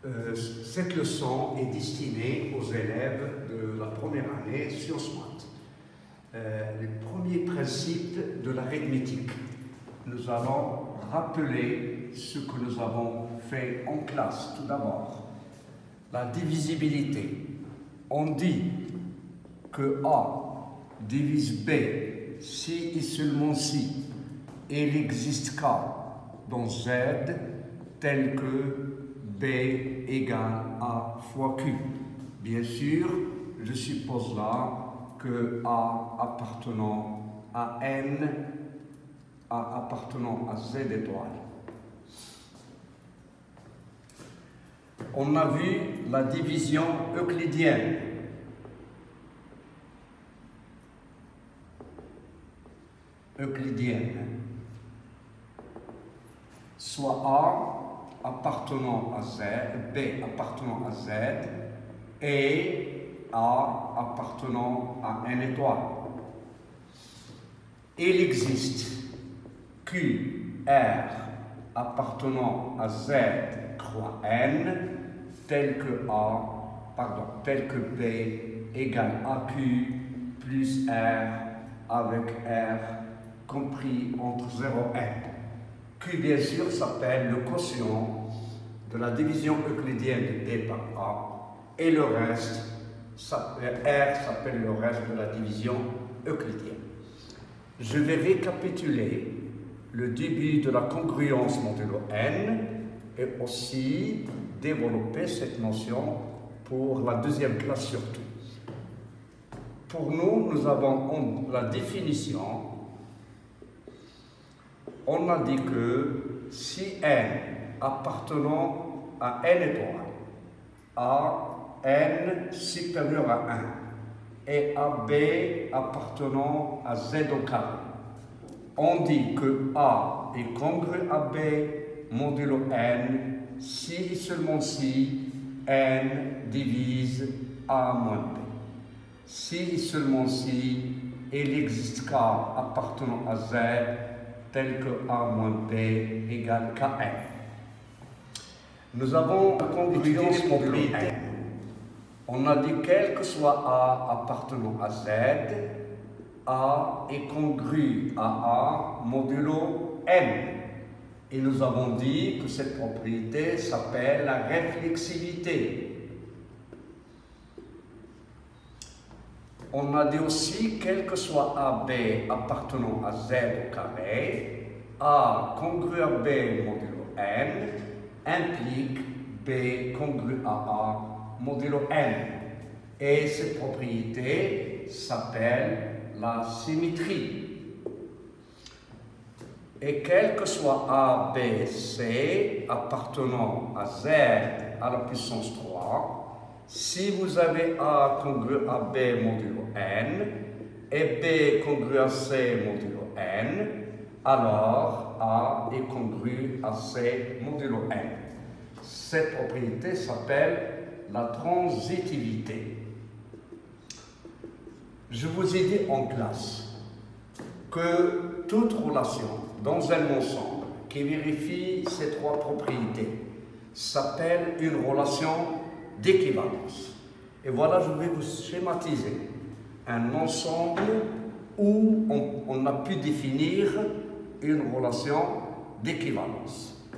Cette leçon est destinée aux élèves de la première année Sciences Maths. Les premiers principes de l'arithmétique. Nous allons rappeler ce que nous avons fait en classe. Tout d'abord, la divisibilité. On dit que A divise B si et seulement si il n'existe qu'A dans Z tel que B égale A fois Q. Bien sûr, je suppose là que A appartenant à N, A appartenant à Z étoile. On a vu la division euclidienne. Soit A appartenant à Z, B appartenant à Z et A appartenant à N étoile. Il existe Q, R appartenant à Z croix N tel que B égale AQ plus R avec R compris entre 0 et N. Q, bien sûr, s'appelle le quotient de la division euclidienne de D par A, et le reste, R s'appelle le reste de la division euclidienne. Je vais récapituler le début de la congruence modulo N et aussi développer cette notion pour la deuxième classe surtout. Pour nous, nous avons la définition. On a dit que si N appartenant à N étoile, A N supérieur à 1 et AB appartenant à Z au carré, on dit que A est congru à B modulo N si et seulement si N divise A moins B. Si et seulement si il n'existe qu'A appartenant à Z tel que A moins B égale KN. Nous avons congruence modulo N. On a dit quel que soit A appartenant à Z, A est congru à A modulo N. Et nous avons dit que cette propriété s'appelle la réflexivité. On a dit aussi, quel que soit AB appartenant à Z au carré, A congru à B modulo N implique B congru à A modulo N. Et cette propriété s'appelle la symétrie. Et quel que soit A, B, C appartenant à Z à la puissance 3, si vous avez A congru à B modulo N et B congru à C modulo N, alors A est congru à C modulo N. Cette propriété s'appelle la transitivité. Je vous ai dit en classe que toute relation dans un ensemble qui vérifie ces trois propriétés s'appelle une relation d'équivalence. Et voilà, je vais vous schématiser un ensemble où on a pu définir une relation d'équivalence.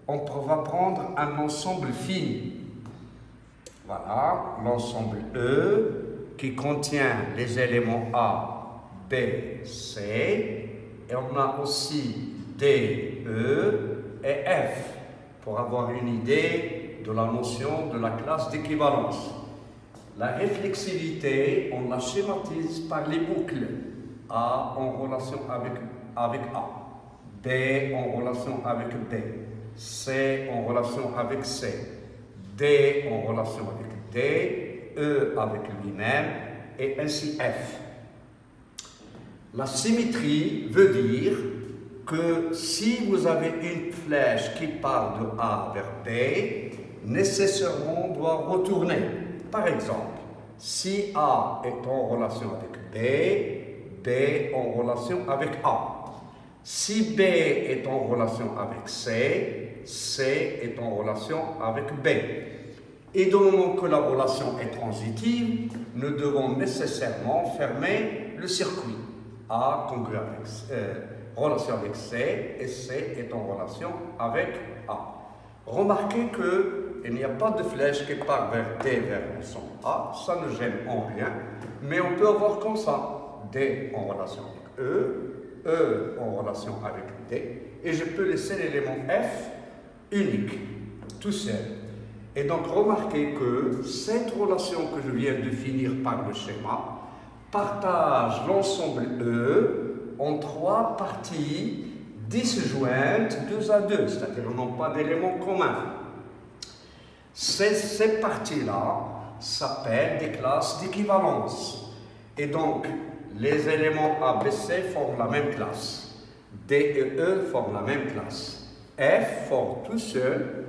On va prendre un ensemble fini. Voilà, l'ensemble E qui contient les éléments A, B, C. Et on a aussi D, E et F pour avoir une idée de la notion de la classe d'équivalence. La réflexivité, on la schématise par les boucles. A en relation avec A, B en relation avec B, C en relation avec C, D en relation avec D, E avec lui-même et ainsi F. La symétrie veut dire que si vous avez une flèche qui part de A vers B, nécessairement doit retourner. Par exemple, si A est en relation avec B, B en relation avec A. Si B est en relation avec C, C est en relation avec B. Et du moment que la relation est transitive, nous devons nécessairement fermer le circuit. A congru avec relation avec C, et C est en relation avec A. Remarquez qu'il n'y a pas de flèche qui part vers D vers l'ensemble A, ça ne gêne en rien, mais on peut avoir comme ça, D en relation avec E en relation avec D, et je peux laisser l'élément F unique, tout seul. Et donc remarquez que cette relation que je viens de définir par le schéma partage l'ensemble E en 3 parties disjointes 2 à 2, c'est-à-dire n'ont pas d'éléments communs. Ces parties-là s'appellent des classes d'équivalence. Et donc, les éléments A, B, C forment la même classe. D et E forment la même classe. F forme tout seul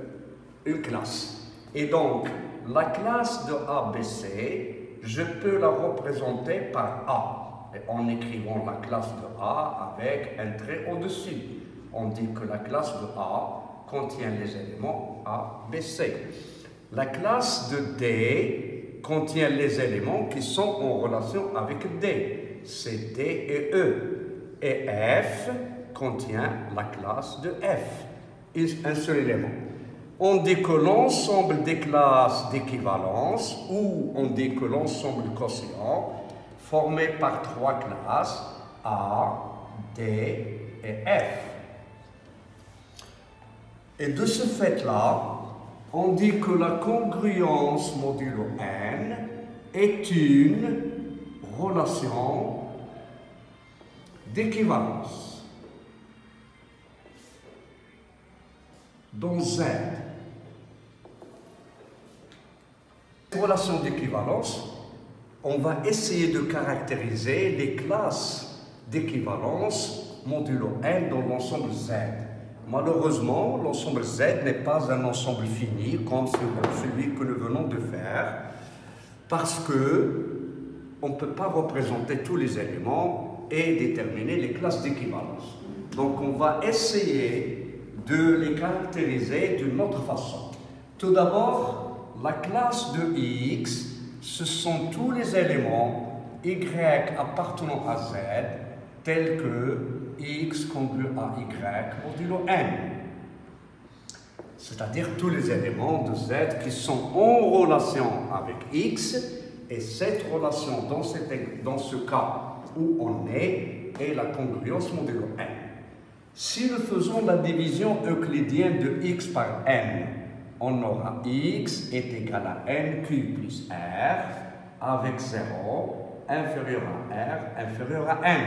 une classe. Et donc, la classe de A, B, C, je peux la représenter par A. Et en écrivant la classe de A avec un trait au-dessus. On dit que la classe de A contient les éléments A, B, C. La classe de D contient les éléments qui sont en relation avec D. C'est D et E. Et F contient la classe de F. Un seul élément. On dit que l'ensemble des classes d'équivalence, ou on dit que l'ensemble quotient, formé par 3 classes, A, D et F. Et de ce fait-là, on dit que la congruence modulo n est une relation d'équivalence dans Z. Cette relation d'équivalence, on va essayer de caractériser les classes d'équivalence modulo n dans l'ensemble Z. Malheureusement, l'ensemble Z n'est pas un ensemble fini comme celui que nous venons de faire, parce qu'on ne peut pas représenter tous les éléments et déterminer les classes d'équivalence. Donc on va essayer de les caractériser d'une autre façon. Tout d'abord, la classe de X, ce sont tous les éléments Y appartenant à Z, tels que X congru à Y modulo n. C'est-à-dire tous les éléments de Z qui sont en relation avec X, et cette relation, dans ce cas où on est la congruence modulo n. Si nous faisons la division euclidienne de X par n, on aura X est égal à NQ plus R avec 0 inférieur à R inférieur à N.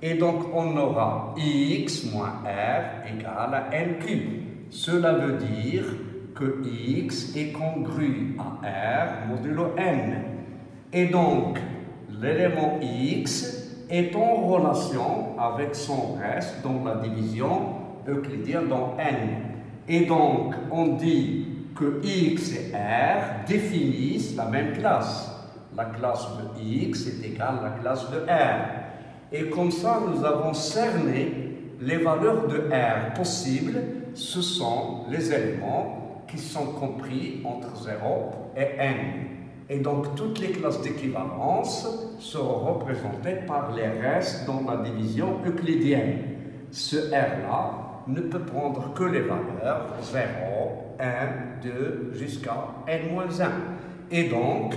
Et donc on aura X moins R égale à NQ. Cela veut dire que X est congru à R modulo N. Et donc l'élément X est en relation avec son reste dans la division euclidienne dans N. Et donc, on dit que X et R définissent la même classe. La classe de X est égale à la classe de R. Et comme ça, nous avons cerné les valeurs de R possibles. Ce sont les éléments qui sont compris entre 0 et N. Et donc, toutes les classes d'équivalence seront représentées par les restes dans la division euclidienne. Ce R-là ne peut prendre que les valeurs 0, 1, 2, jusqu'à n-1. Et donc,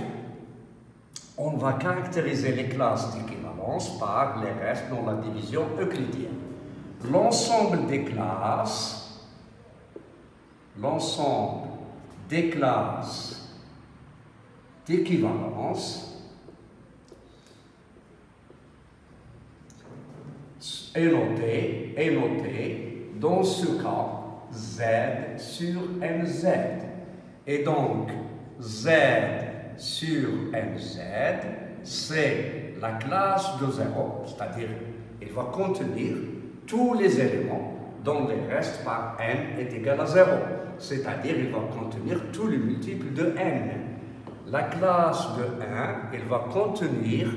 on va caractériser les classes d'équivalence par les restes dans la division euclidienne. L'ensemble des classes d'équivalence est noté dans ce cas, Z sur NZ. Et donc, Z sur NZ, c'est la classe de 0, c'est-à-dire, il va contenir tous les éléments dont les restes par n est égal à 0. C'est-à-dire, il va contenir tous les multiples de n. La classe de 1, il va contenir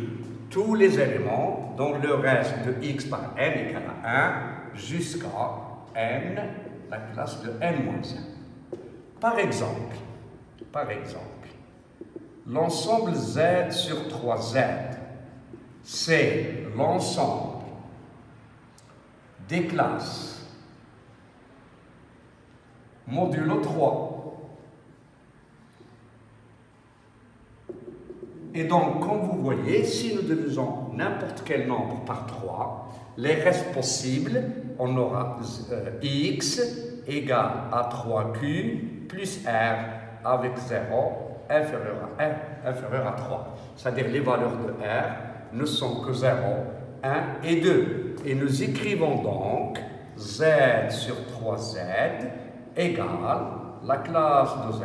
tous les éléments dont le reste de x par n égale à 1 jusqu'à n la classe de n-1. Par exemple, l'ensemble Z sur 3Z, c'est l'ensemble des classes modulo 3. Et donc, comme vous voyez, si nous divisons n'importe quel nombre par 3, les restes possibles, on aura x égale à 3q plus r avec 0 inférieur à 3. C'est-à-dire les valeurs de r ne sont que 0, 1 et 2. Et nous écrivons donc z sur 3z égale la classe de 0,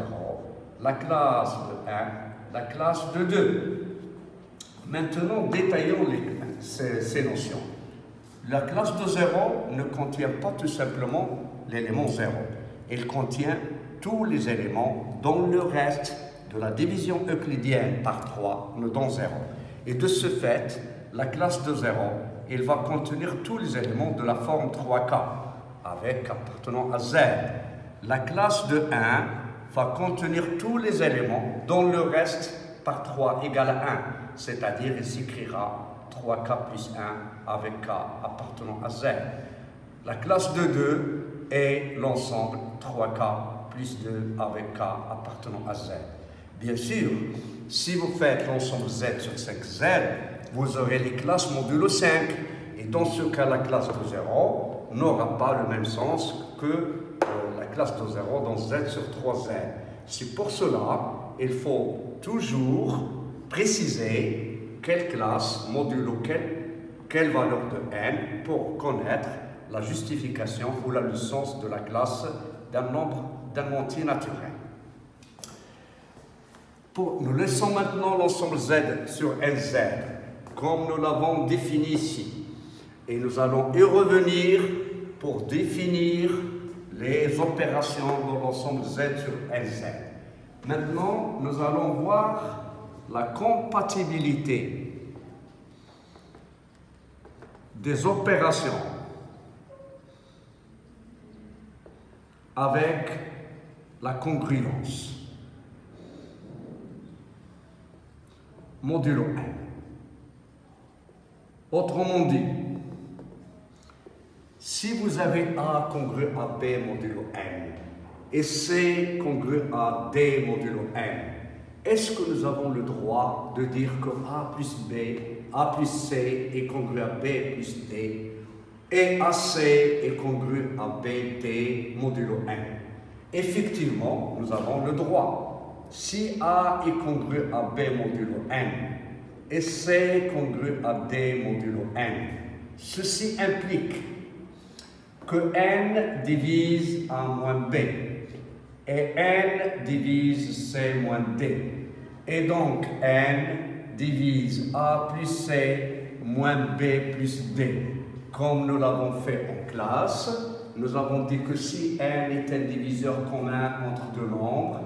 la classe de 1, la classe de 2. Maintenant, détaillons ces notions. La classe de 0 ne contient pas tout simplement l'élément 0. Elle contient tous les éléments dont le reste de la division euclidienne par 3 nous donne 0. Et de ce fait, la classe de 0, elle va contenir tous les éléments de la forme 3K, avec appartenant à Z. La classe de 1 va contenir tous les éléments dont le reste par 3 égale à 1, c'est-à-dire il s'écrira 3K plus 1 avec K appartenant à Z. La classe de 2 est l'ensemble 3K plus 2 avec K appartenant à Z. Bien sûr, si vous faites l'ensemble Z sur 5Z, vous aurez les classes modulo 5. Et dans ce cas, la classe de 0 n'aura pas le même sens que la classe de 0 dans Z sur 3Z. C'est pour cela qu'il faut toujours préciser quelle classe modulo quelle valeur de n pour connaître la justification ou la licence de la classe d'un entier naturel. Nous laissons maintenant l'ensemble Z sur Nz, comme nous l'avons défini ici. Et nous allons y revenir pour définir les opérations de l'ensemble Z sur Nz. Maintenant, nous allons voir la compatibilité des opérations avec la congruence modulo n. Autrement dit, si vous avez A congru à B modulo n et C congru à D modulo n, est-ce que nous avons le droit de dire que A plus B, A plus C est congru à B plus D et AC est congru à BD modulo n? Effectivement, nous avons le droit. Si A est congru à B modulo n et C est congru à D modulo n, ceci implique que n divise A moins B et n divise C moins D. Et donc n divise A plus C moins B plus D. Comme nous l'avons fait en classe, nous avons dit que si n est un diviseur commun entre deux nombres,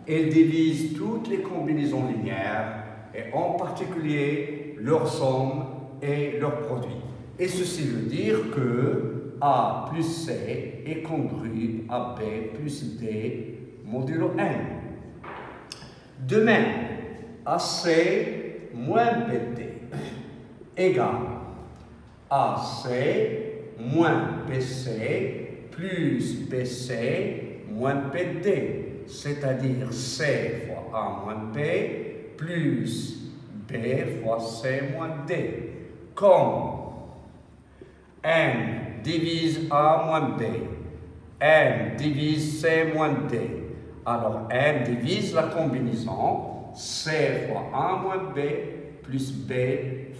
elle divise toutes les combinaisons linéaires, et en particulier leur somme et leur produit. Et ceci veut dire que A plus C est congru à B plus D modulo n. De même, AC moins BD égale AC moins BC plus BC moins BD. C'est-à-dire C fois A moins B plus B fois C moins D. Comme n divise A moins B, n divise C moins D, alors n divise la combinaison C fois A moins B plus B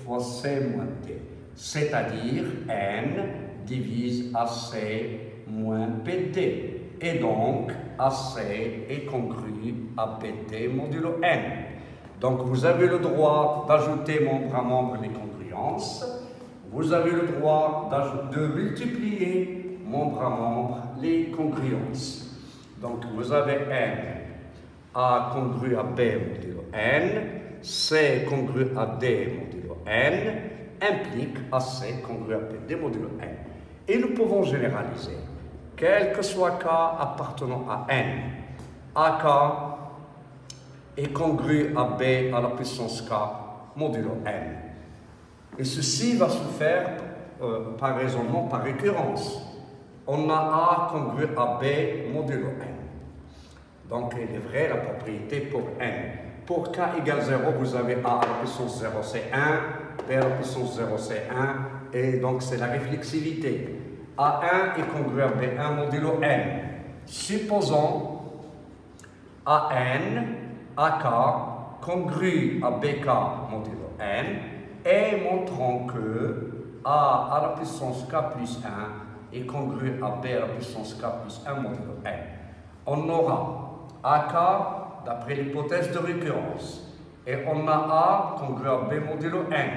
fois C moins D. C'est-à-dire n divise AC moins BD. Et donc, AC est congru à BD modulo n. Donc, vous avez le droit d'ajouter membre à membre les congruences. Vous avez le droit de multiplier membre à membre les congruences. Donc, vous avez n, A congru à B modulo n, C congru à D modulo n, implique AC congru à BD modulo n. Et nous pouvons généraliser. quel que soit K appartenant à N, AK est congru à B à la puissance K modulo N. Et ceci va se faire par raisonnement, par récurrence. On a A congru à B modulo N. Donc, il est vrai la propriété pour N. Pour K égale 0, vous avez A à la puissance 0, c'est 1, B à la puissance 0, c'est 1, et donc c'est la réflexivité. A1 est congru à B1 modulo N. Supposons AN, AK, congru à BK modulo N, et montrons que A à la puissance K plus 1 est congru à B à la puissance K plus 1 modulo N. On aura AK d'après l'hypothèse de récurrence, et on a A congru à B modulo N.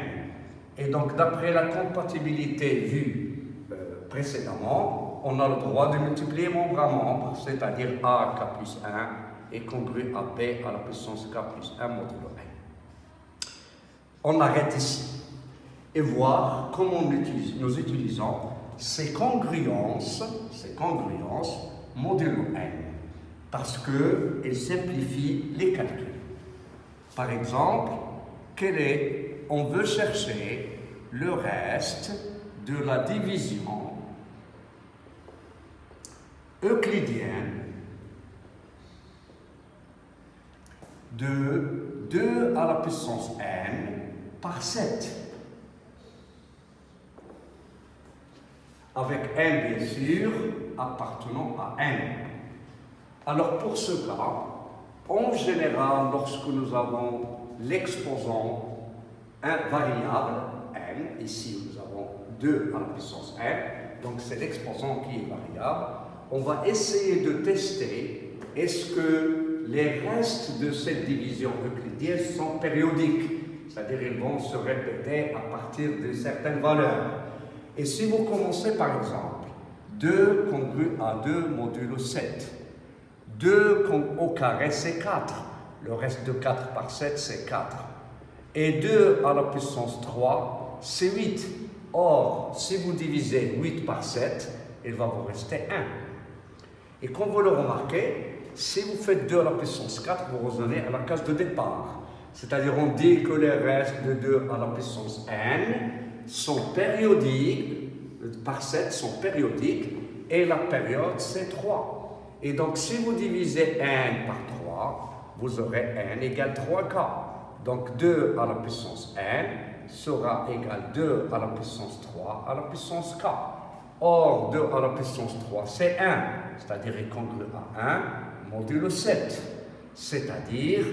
Et donc d'après la compatibilité vue précédemment, on a le droit de multiplier membre à membre, c'est-à-dire A K plus 1 est congru à B à la puissance K plus 1 modulo N. On arrête ici et voir comment nous utilisons ces congruences modulo N, parce qu'elles simplifient les calculs. Par exemple, on veut chercher le reste de la division euclidienne de 2 à la puissance n par 7. Avec n, bien sûr, appartenant à n. Alors, pour ce cas, en général, lorsque nous avons l'exposant variable n, ici nous avons 2 à la puissance n, donc c'est l'exposant qui est variable, on va essayer de tester est-ce que les restes de cette division euclidienne sont périodiques, c'est-à-dire ils vont se répéter à partir de certaines valeurs. Et si vous commencez par exemple 2 congru à 2 modulo 7, 2 au carré c'est 4, le reste de 4 par 7 c'est 4, et 2 à la puissance 3 c'est 8. Or, si vous divisez 8 par 7, il va vous rester 1. Et comme vous le remarquez, si vous faites 2 à la puissance 4, vous revenez à la case de départ. C'est-à-dire, on dit que les restes de 2 à la puissance n sont périodiques, par 7 sont périodiques, et la période c'est 3. Et donc, si vous divisez n par 3, vous aurez n égale 3k. Donc, 2 à la puissance n sera égal 2 à la puissance 3 à la puissance k. Or, 2 à la puissance 3, c'est 1, c'est-à-dire il congru à 1 modulo 7, c'est-à-dire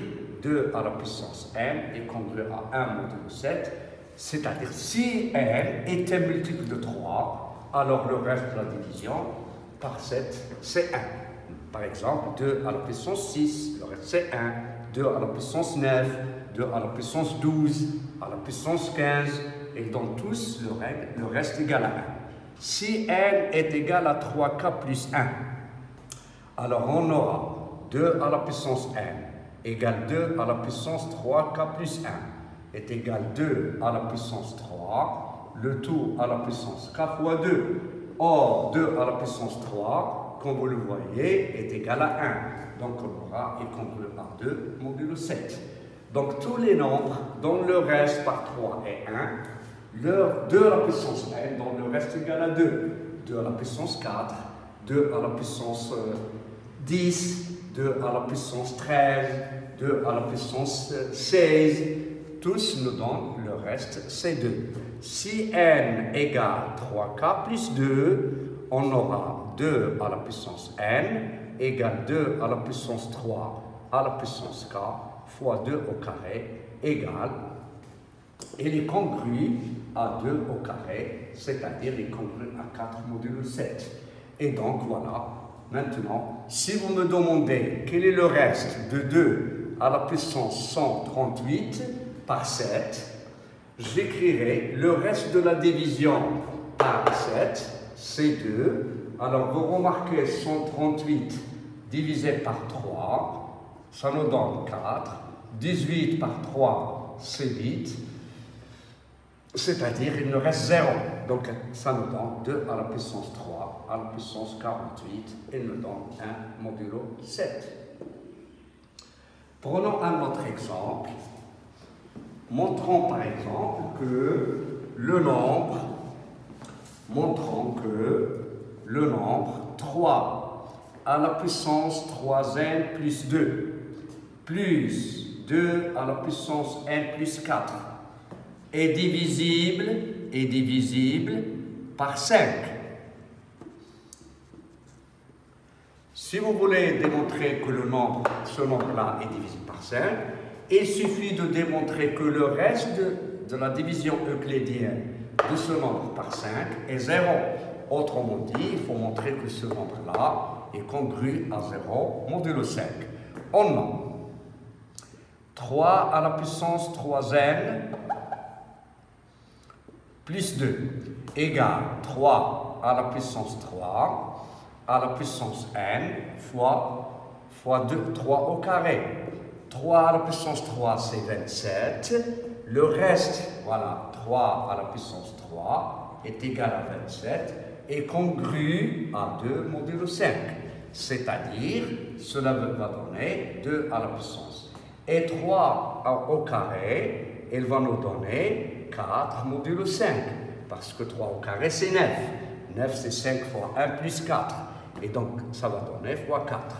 2 à la puissance n est congru à 1 modulo 7, c'est-à-dire si n était multiple de 3, alors le reste de la division par 7, c'est 1. Par exemple, 2 à la puissance 6, le reste c'est 1, 2 à la puissance 9, 2 à la puissance 12, à la puissance 15, et donc tous le reste égal à 1. Si n est égal à 3k plus 1, alors on aura 2 à la puissance n égale 2 à la puissance 3k plus 1 est égal 2 à la puissance 3, le tout à la puissance k fois 2. Or, 2 à la puissance 3, comme vous le voyez, est égal à 1. Donc on aura est congru à 2 modulo 7. Donc tous les nombres dont le reste par 3 est 1, 2 à la puissance n, dont le reste égal à 2. 2 à la puissance 4, 2 à la puissance 10, 2 à la puissance 13, 2 à la puissance 16, tous nous donnent le reste, c'est 2. Si n égale 3k plus 2, on aura 2 à la puissance n égale 2 à la puissance 3 à la puissance k fois 2 au carré égale, il est congru à 2 au carré, c'est-à-dire il est congru à 4 modulo 7. Et donc voilà, maintenant, si vous me demandez quel est le reste de 2 à la puissance 138 par 7, j'écrirai le reste de la division par 7, c'est 2. Alors vous remarquez 138 divisé par 3, ça nous donne 4. 18 par 3, c'est 8. C'est-à-dire il nous reste 0. Donc ça nous donne 2 à la puissance 3 à la puissance 48 et nous donne 1 modulo 7. Prenons un autre exemple. Montrons par exemple que le nombre 3 à la puissance 3n plus 2 plus 2 à la puissance n plus 4 est divisible par 5. Si vous voulez démontrer que ce nombre-là est divisible par 5, il suffit de démontrer que le reste de la division euclidienne de ce nombre par 5 est 0. Autrement dit, il faut montrer que ce nombre-là est congru à 0 modulo 5. On a 3 à la puissance 3n plus 2 égale 3 à la puissance 3 à la puissance n fois 2, 3 au carré. 3 à la puissance 3, c'est 27. Le reste, voilà, 3 à la puissance 3 est égal à 27 et congru à 2 modulo 5. C'est-à-dire, cela va donner 2 à la puissance. Et 3 au carré, il va nous donner 4 modulo 5. Parce que 3 au carré, c'est 9. 9, c'est 5 fois 1 plus 4. Et donc, ça va donner fois 4.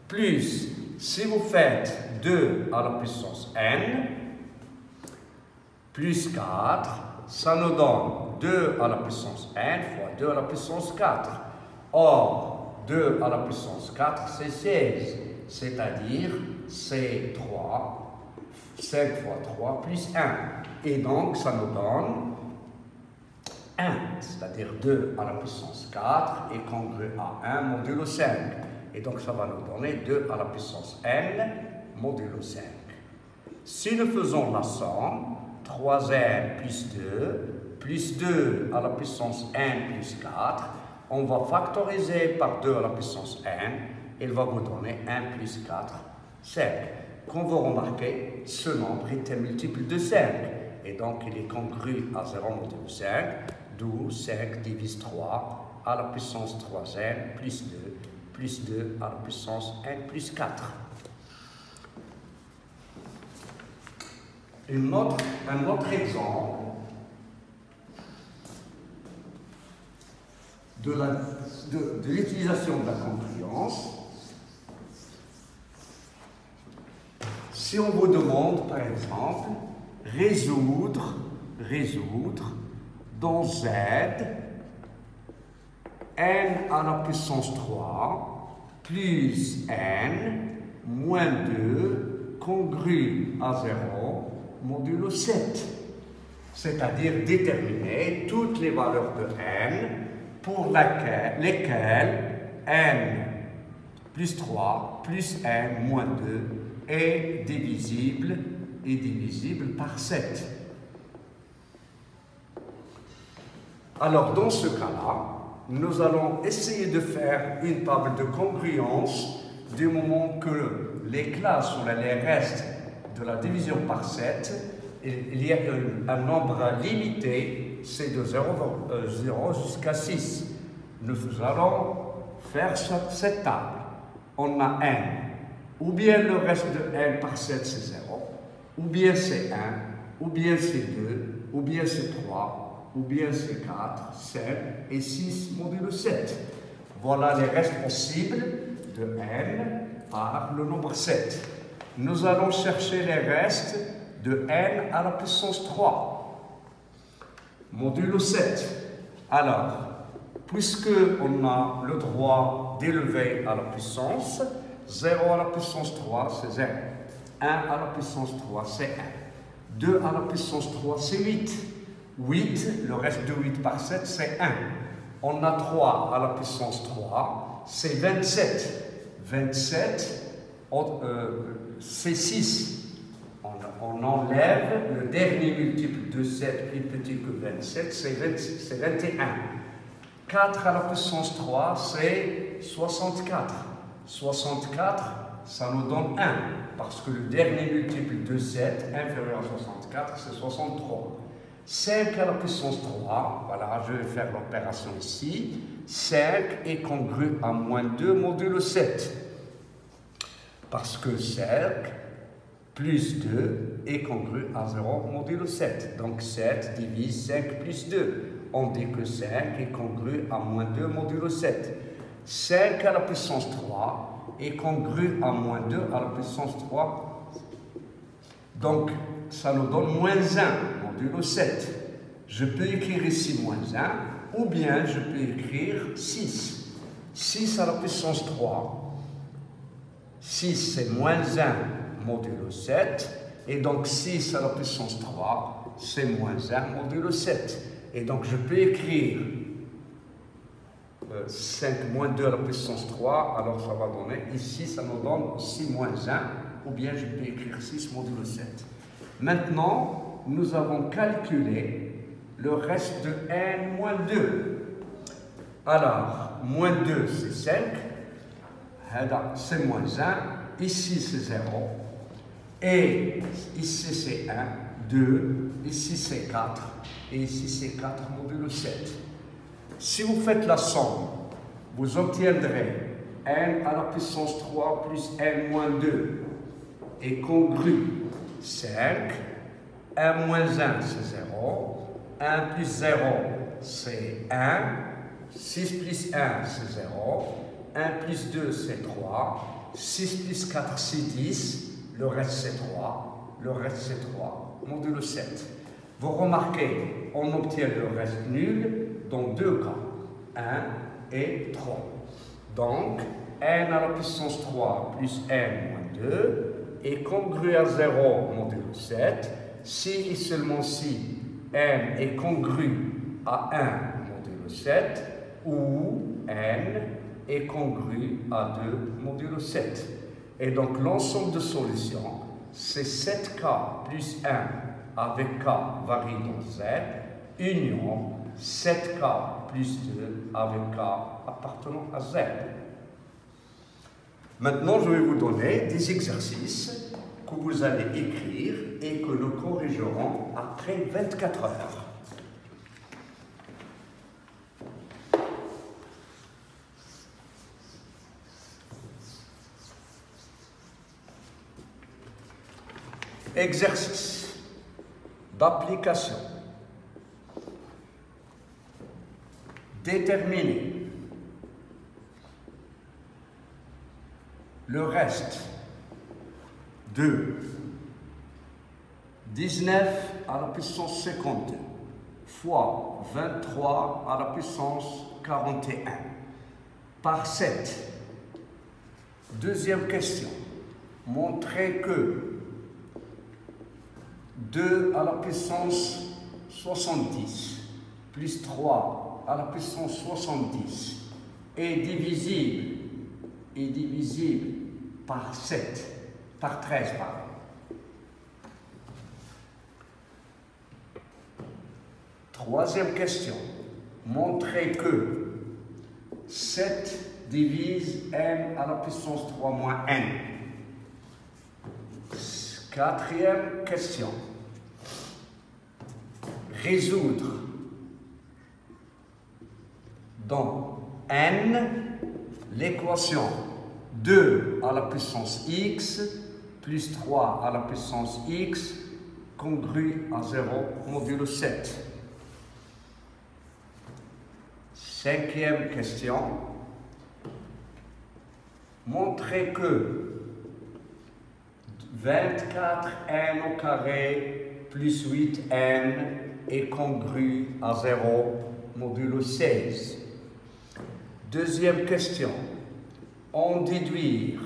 Plus, si vous faites 2 à la puissance n, plus 4, ça nous donne 2 à la puissance n fois 2 à la puissance 4. Or, 2 à la puissance 4, c'est 16. C'est-à-dire, c'est 3, 5 fois 3 plus 1. Et donc, ça nous donne 1, c'est-à-dire 2 à la puissance 4 est congru à 1 modulo 5. Et donc, ça va nous donner 2 à la puissance n modulo 5. Si nous faisons la somme, 3n plus 2 à la puissance n plus 4, on va factoriser par 2 à la puissance n, il va vous donner 1 plus 4, 5. Comme vous remarquez, ce nombre est un multiple de 5, et donc il est congru à 0 modulo 5, d'où 5 divise 3 à la puissance 3n plus 2 à la puissance n plus 4. Un autre exemple de l'utilisation de la congruence. Si on vous demande, par exemple, résoudre dans Z n à la puissance 3 plus n moins 2 congru à 0 modulo 7, c'est-à-dire déterminer toutes les valeurs de n pour lesquelles n plus 3 plus n moins 2 est divisible par 7. Alors dans ce cas-là, nous allons essayer de faire une table de congruence du moment que les classes ou les restes de la division par 7, il y a un nombre limité, c'est de 0 jusqu'à 6. Nous allons faire cette table. On a n, ou bien le reste de n par 7 c'est 0, ou bien c'est 1, ou bien c'est 2, ou bien c'est 3, ou bien c'est 4, 7 et 6 modulo 7. Voilà les restes possibles de n par le nombre 7. Nous allons chercher les restes de n à la puissance 3, modulo 7. Alors, puisque on a le droit d'élever à la puissance, 0 à la puissance 3, c'est 0. 1 à la puissance 3, c'est 1. 2 à la puissance 3, c'est 8. 8, le reste de 8 par 7, c'est 1. On a 3 à la puissance 3, c'est 27. 27, c'est 6. On enlève le dernier multiple de 7 plus petit que 27, c'est 21. 4 à la puissance 3, c'est 64. 64, ça nous donne 1, parce que le dernier multiple de 7, inférieur à 64, c'est 63. 5 à la puissance 3, voilà, je vais faire l'opération ici. 5 est congru à moins 2 modulo 7. Parce que 5 plus 2 est congru à 0 modulo 7. Donc 7 divise 5 plus 2. On dit que 5 est congru à moins 2 modulo 7. 5 à la puissance 3 est congru à moins 2 à la puissance 3. Donc ça nous donne moins 1 modulo 7. Je peux écrire ici moins 1 ou bien je peux écrire 6. 6 à la puissance 3. 6 c'est moins 1 modulo 7, et donc 6 à la puissance 3, c'est moins 1 modulo 7. Et donc je peux écrire 5 moins 2 à la puissance 3, alors ça va donner, ici ça nous donne aussi moins 1, ou bien je peux écrire 6 modulo 7. Maintenant, nous avons calculé le reste de n moins 2. Alors, moins 2 c'est 5, c'est moins 1, ici c'est 0, et ici c'est 1, 2, ici c'est 4, et ici c'est 4 modulo 7. Si vous faites la somme, vous obtiendrez n à la puissance 3 plus n moins 2 est congru 5, 1 moins 1 c'est 0, 1 plus 0 c'est 1, 6 plus 1 c'est 0, 1 plus 2 c'est 3, 6 plus 4 c'est 10, le reste c'est 3, le reste c'est 3, modulo 7. Vous remarquez, on obtient le reste nul dans deux cas, 1 et 3. Donc, n à la puissance 3 plus n moins 2 est congru à 0 modulo 7, si et seulement si n est congru à 1 modulo 7, ou n est congru à 2 modulo 7. Et donc l'ensemble de solutions, c'est 7k plus 1 avec k varie dans z, union 7k plus 2 avec k appartenant à z. Maintenant, je vais vous donner des exercices que vous allez écrire et que nous corrigerons après 24 heures. Exercice d'application. Déterminer le reste de 19 à la puissance 52 fois 23 à la puissance 41 par 7. Deuxième question. Montrer que 2 à la puissance 70 plus 3 à la puissance 70 est divisible par 7, par 13, pardon. Troisième question. Montrer que 7 divise n à la puissance 3 moins n. Quatrième question. Résoudre dans n l'équation 2 à la puissance x plus 3 à la puissance x congrue à 0 modulo 7. Cinquième question. Montrer que 24n au carré plus 8n est congru à 0 modulo 16. Deuxième question. En déduire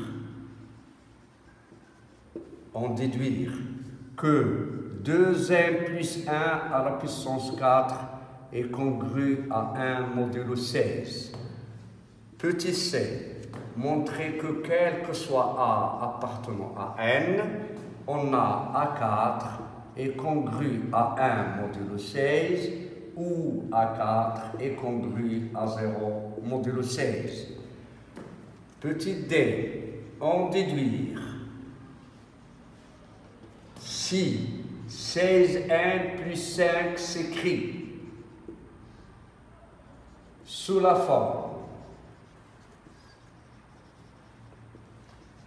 que 2n plus 1 à la puissance 4 est congru à 1 modulo 16. Petit c. Montrer que quel que soit A appartenant à n, on a A4 est congru à 1 modulo 16 ou A4 est congru à 0 modulo 16. Petit d. En déduire si 16n plus 5 s'écrit sous la forme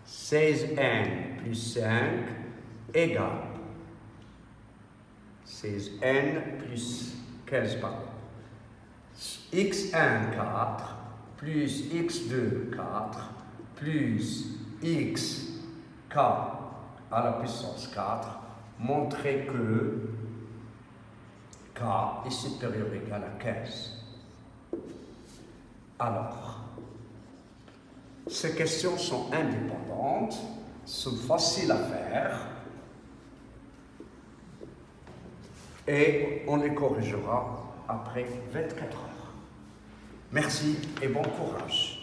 16n plus 5 égale 16n plus 15 pardon. x1 4 plus x2 4 plus xk à la puissance 4, montrer que k est supérieur ou égal à 15. Alors, ces questions sont indépendantes, sont faciles à faire, et on les corrigera après 24 heures. Merci et bon courage.